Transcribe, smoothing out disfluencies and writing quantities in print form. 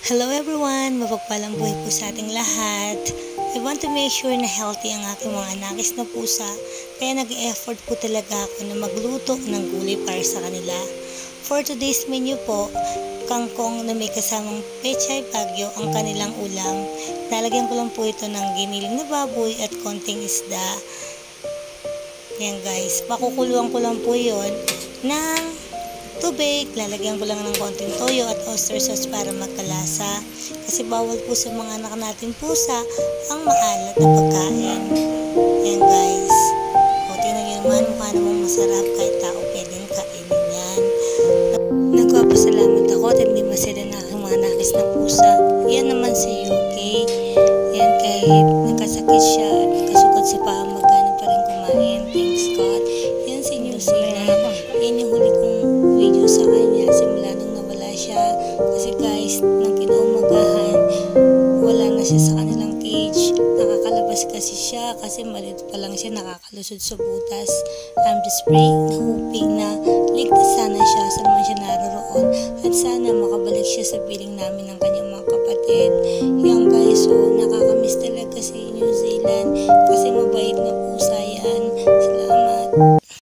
Hello everyone! Mapagpalang buhay po sa ating lahat. I want to make sure na healthy ang aking mga nakis na pusa, kaya nag-e-effort po talaga ako na magluto ng gulay para sa kanila. For today's menu po, kangkong na may kasamang pechay bagyo ang kanilang ulam. Lalagyan ko lang po ito ng giniling na baboy at konting isda. Yan guys, pakukuluan ko lang po yon ng tubig. Lalagyan ko lang ng konting toyo at oyster sauce para magkalasa. Kasi bawal po sa mga anak natin pusa ang maalat na pagkain. Yan guys. O tingnan nyo naman, mukha namang masarap, kahit tao pwedeng kainin yan. Nagpapasalamat ako at hindi masila na aking mga nakis na pusa. Yan naman si UK. Yan, kahit nagkasakit siya at nagkasugat sa paa, magana pa rin kumain. Thanks God. Yan si New Zealand. Yan yung huli kong video sa kanya simula nung nawala siya. Kasi guys, nang kinaumagahan, wala na siya sa kanilang cage. Nakakalabas kasi siya kasi maliit pa lang siya, nakakalusod sa butas. I'm just praying, hoping na ligtas sana siya sa naman siya naroroon at sana makabalik siya sa piling namin ng kanyang mga kapatid. Yan guys, so